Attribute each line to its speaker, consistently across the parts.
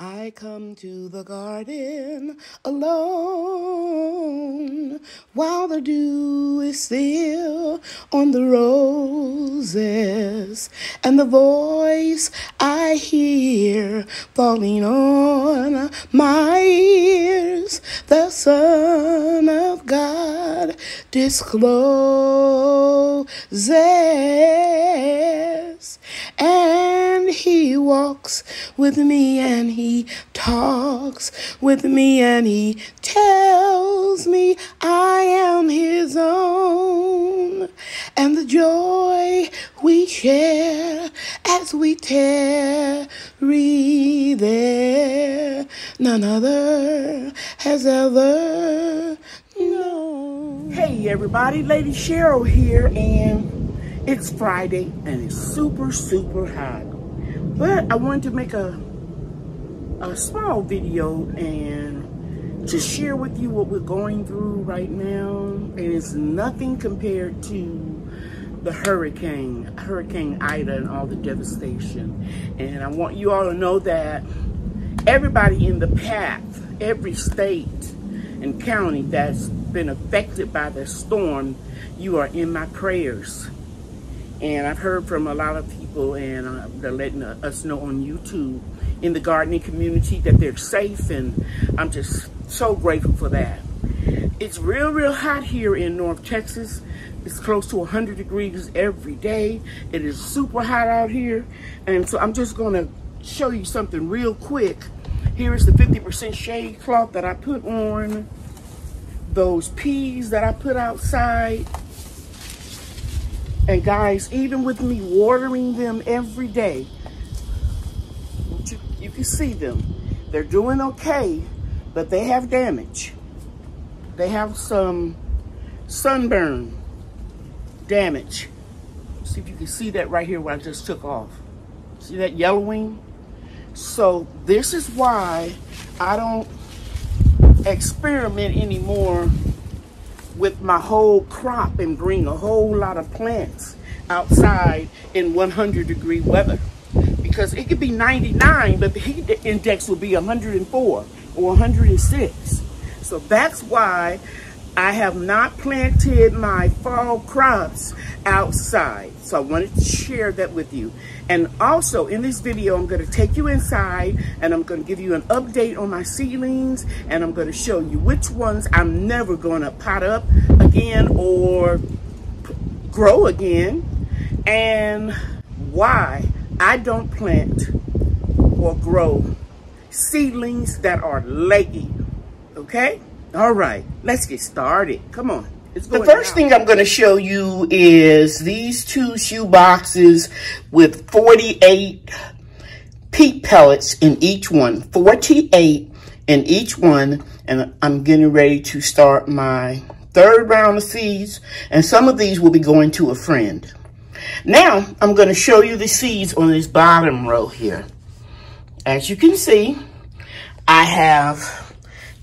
Speaker 1: I come to the garden alone while the dew is still on the roses, and the voice I hear falling on my ears, the Son of God discloses, and he walks with me and he talks with me and he tells me I am his own, and the joy we share as we tarry there, none other has ever known. Hey everybody, Lady Cheryl here, and it's Friday and it's super hot. But I wanted to make a small video and to share with you what we're going through right now. It is nothing compared to the Hurricane Ida and all the devastation. And I want you all to know that everybody in the path, every state and county that's been affected by the storm, you are in my prayers. And I've heard from a lot of people, and they're letting us know on YouTube in the gardening community that they're safe, and I'm just so grateful for that. It's real hot here in North Texas. It's close to 100 degrees every day. It is super hot out here, and so I'm just going to show you something real quick. Here is the 50% shade cloth that I put on those peas that I put outside. And guys, even with me watering them every day, you can see them. They're doing okay, but they have damage. They have some sunburn damage. See if you can see that right here where I just took off. See that yellowing? So this is why I don't experiment anymore with my whole crop and bring a whole lot of plants outside in 100-degree weather, because it could be 99 but the heat index will be 104 or 106. So that's why I have not planted my fall crops outside. So I wanted to share that with you. And also in this video, I'm going to take you inside and I'm going to give you an update on my seedlings, and I'm going to show you which ones I'm never going to pot up again or grow again, and why I don't plant or grow seedlings that are leggy. Okay? All right, let's get started. Come on. The first thing I'm going to show you is these two shoe boxes with 48 peat pellets in each one. 48 in each one. And I'm getting ready to start my third round of seeds. And some of these will be going to a friend. Now, I'm going to show you the seeds on this bottom row here. As you can see, I have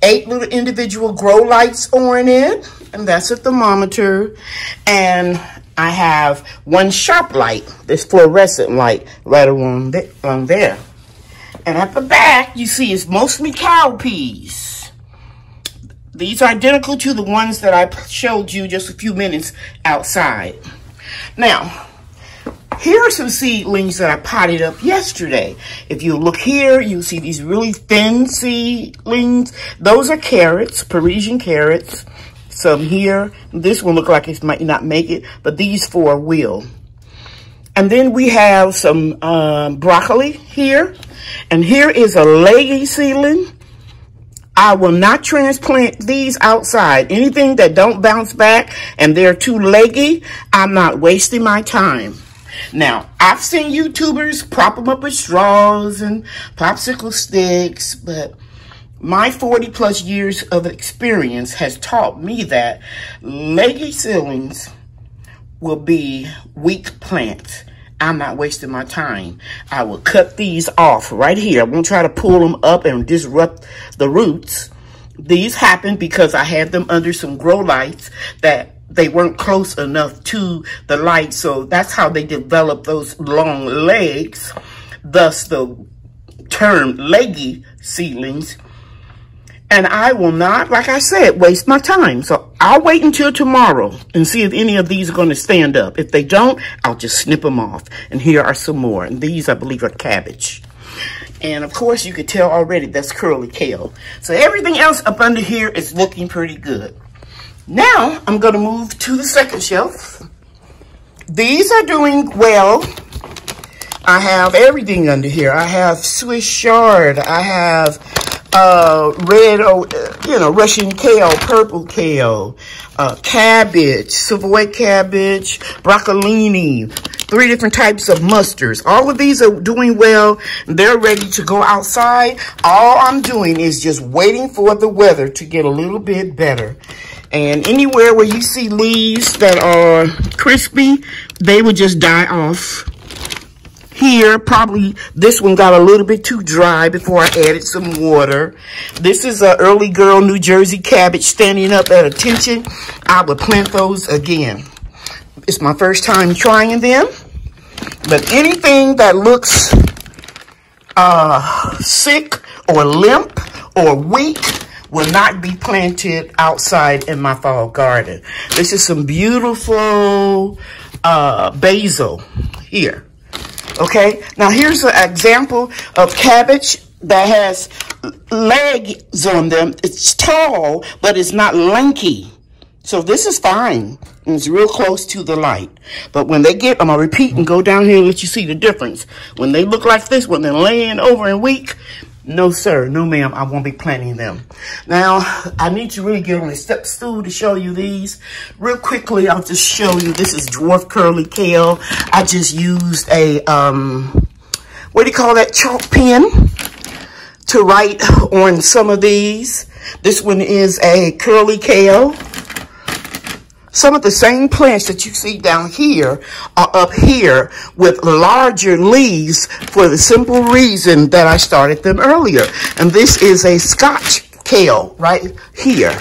Speaker 1: 8 little individual grow lights on it, and that's a thermometer. And I have 1 sharp light, this fluorescent light right on there. And at the back, you see it's mostly cowpeas. These are identical to the ones that I showed you just a few minutes outside. Now, here are some seedlings that I potted up yesterday. If you look here, you'll see these really thin seedlings. Those are carrots, Parisian carrots. Some here. This one look like it might not make it, but these 4 will. And then we have some broccoli here. And here is a Leggy seedling. I will not transplant these outside. Anything that don't bounce back and they're too leggy, I'm not wasting my time. Now, I've seen YouTubers prop them up with straws and popsicle sticks, but my 40+ years of experience has taught me that Leggy seedlings will be weak plants. I'm not wasting my time. I will cut these off right here. I won't try to pull them up and disrupt the roots. These happen because I had them under some grow lights that they weren't close enough to the light, so that's how they developed those long legs. Thus, the termed Leggy Seedlings. And I will not, like I said, waste my time. So I'll wait until tomorrow and see if any of these are going to stand up. If they don't, I'll just snip them off. And here are some more. And these, I believe, are cabbage. And of course, you could tell already that's curly kale. So everything else up under here is looking pretty good. Now, I'm going to move to the second shelf. These are doing well. I have everything under here. I have Swiss chard. I have red, Russian kale, purple kale, cabbage, Savoy cabbage, broccolini, 3 different types of mustards. All of these are doing well. They're ready to go outside. All I'm doing is just waiting for the weather to get a little bit better. And anywhere where you see leaves that are crispy, they will just die off. Here, probably this one got a little bit too dry before I added some water. This is a early girl New Jersey cabbage standing up at attention. I would plant those again. It's my first time trying them. But anything that looks sick or limp or weak will not be planted outside in my fall garden. This is some beautiful basil here. Okay, now here's an example of cabbage that has legs on them. It's tall, but it's not lanky. So this is fine. And it's real close to the light. But when they get, I'm going to repeat and go down here and let you see the difference. When they look like this, when they're laying over and weak, no sir, no ma'am, I won't be planting them. Now, I need to really get on a step stool to show you these. Real quickly, I'll just show you. This is dwarf curly kale. I just used a, what do you call that, chalk pen to write on some of these. This one is a curly kale. Some of the same plants that you see down here are up here with larger leaves for the simple reason that I started them earlier. And this is a Scotch kale right here,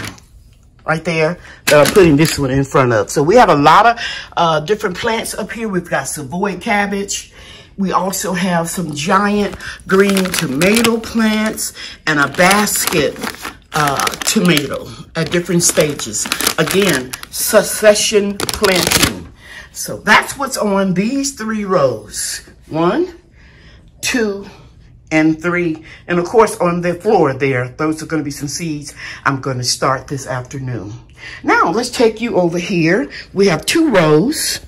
Speaker 1: right there, that I'm putting this one in front of. So we have a lot of different plants up here. We've got Savoy cabbage. We also have some giant green tomato plants and a basket tomato at different stages. Again, succession planting. So that's what's on these 3 rows. 1, 2, and 3. And of course on the floor there, those are going to be some seeds I'm going to start this afternoon. Now let's take you over here. We have 2 rows.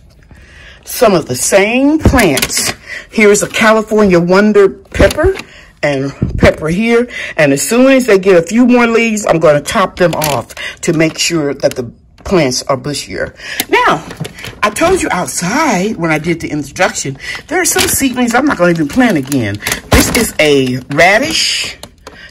Speaker 1: Some of the same plants. Here's a California Wonder pepper. And pepper here, and as soon as they get a few more leaves, I'm going to top them off to make sure that the plants are bushier. Now, I told you outside when I did the introduction, there are some seedlings I'm not going to even plant again. This is a radish.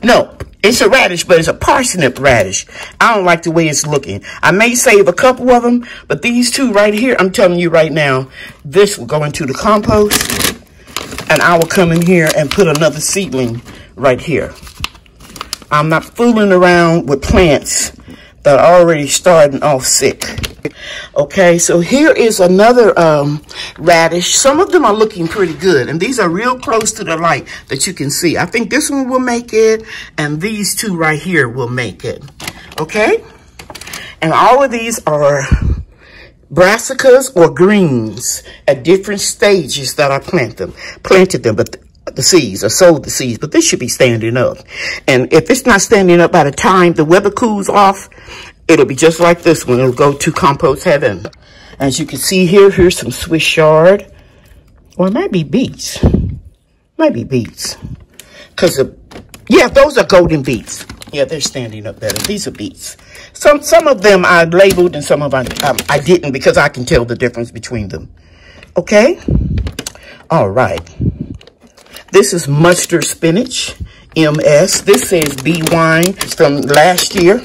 Speaker 1: No, it's a radish, but it's a parsnip radish. I don't like the way it's looking. I may save a couple of them, but these 2 right here, I'm telling you right now, this will go into the compost. And I will come in here and put another seedling right here. I'm not fooling around with plants that are already starting off sick. Okay, so here is another radish. Some of them are looking pretty good. And these are real close to the light that you can see. I think this one will make it. And these 2 right here will make it. Okay? And all of these are brassicas or greens at different stages that I planted them, but the seeds, or sowed the seeds, but this should be standing up. And if it's not standing up by the time the weather cools off, it'll be just like this one. It'll go to compost heaven. As you can see here, here's some Swiss chard, or it might be beets. Might be beets. Yeah, those are golden beets. Yeah, they're standing up better. These are beets. Some of them I labeled and some of them I didn't, because I can tell the difference between them. Okay? All right. This is mustard spinach, MS. This says bee wine. It's from last year.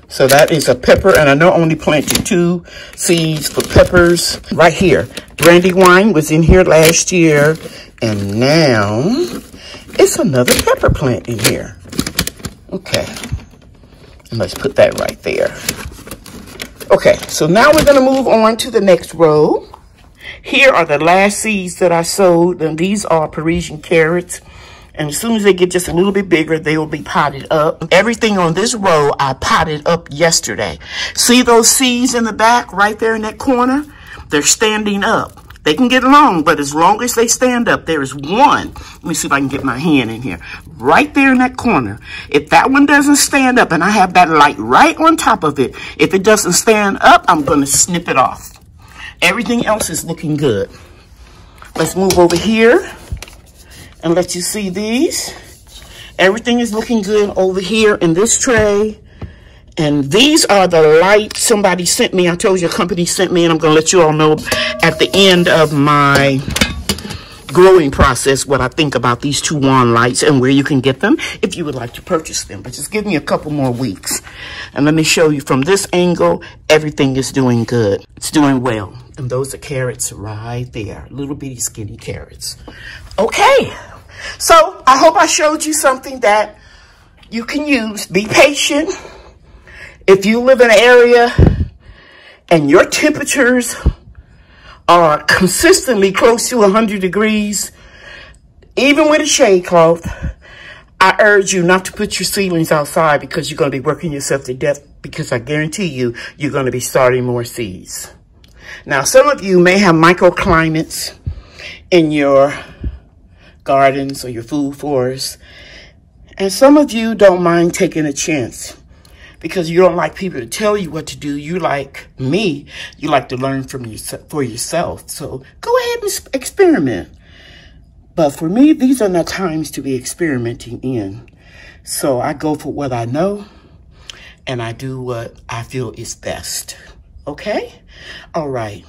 Speaker 1: So that is a pepper, and I know I only planted 2 seeds for peppers right here. Brandywine was in here last year, and now it's another pepper plant in here. Okay. And let's put that right there. Okay, so now we're going to move on to the next row. Here are the last seeds that I sowed, and these are Parisian carrots. And as soon as they get just a little bit bigger, they will be potted up. Everything on this row, I potted up yesterday. See those seeds in the back, right there in that corner? They're standing up. They can get long, but as long as they stand up, there is one. Let me see if I can get my hand in here. Right there in that corner. If that one doesn't stand up, and I have that light right on top of it, if it doesn't stand up, I'm going to snip it off. Everything else is looking good. Let's move over here and let you see these. Everything is looking good over here in this tray. And these are the lights somebody sent me. I told you a company sent me, and I'm going to let you all know at the end of my growing process what I think about these two wand lights and where you can get them if you would like to purchase them. But just give me a couple more weeks. And let me show you from this angle, everything is doing good. It's doing well. And those are carrots right there. Little bitty skinny carrots. Okay. So I hope I showed you something that you can use. Be patient. If you live in an area and your temperatures are consistently close to 100 degrees, even with a shade cloth, I urge you not to put your seedlings outside because you're going to be working yourself to death, because I guarantee you, you're going to be starting more seeds. Now, some of you may have microclimates in your gardens or your food forests, and some of you don't mind taking a chance. Because you don't like people to tell you what to do. You like me. You like to learn for yourself. So go ahead and experiment. But for me, these are not times to be experimenting in. So I go for what I know. And I do what I feel is best. Okay? All right.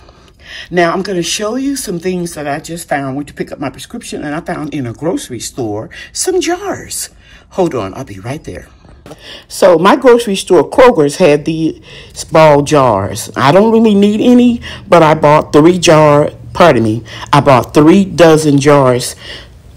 Speaker 1: Now I'm going to show you some things that I just found. I went to pick up my prescription, and I found in a grocery store some jars. Hold on. I'll be right there. So my grocery store, Kroger's, had these ball jars. I don't really need any, but I bought I bought 3 dozen jars,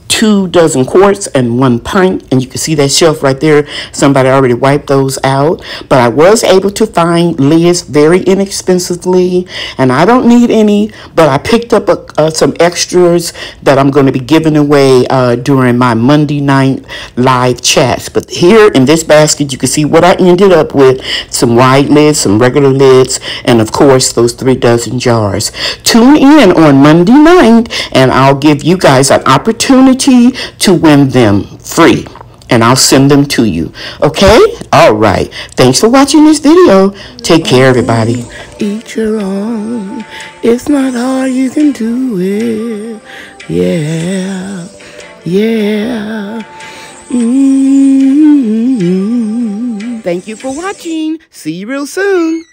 Speaker 1: 2 dozen quarts and 1 pint. And you can see that shelf right there. Somebody already wiped those out. But I was able to find lids very inexpensively. And I don't need any, but I picked up some extras that I'm going to be giving away during my Monday night live chats. But here in this basket, you can see what I ended up with. Some wide lids, some regular lids, and of course, those 3 dozen jars. Tune in on Monday night, and I'll give you guys an opportunity to win them free, and I'll send them to you. Okay? All right. Thanks for watching this video. Take care, everybody. Eat your own. It's not hard. You can do it. Yeah. Yeah. Thank you for watching. See you real soon.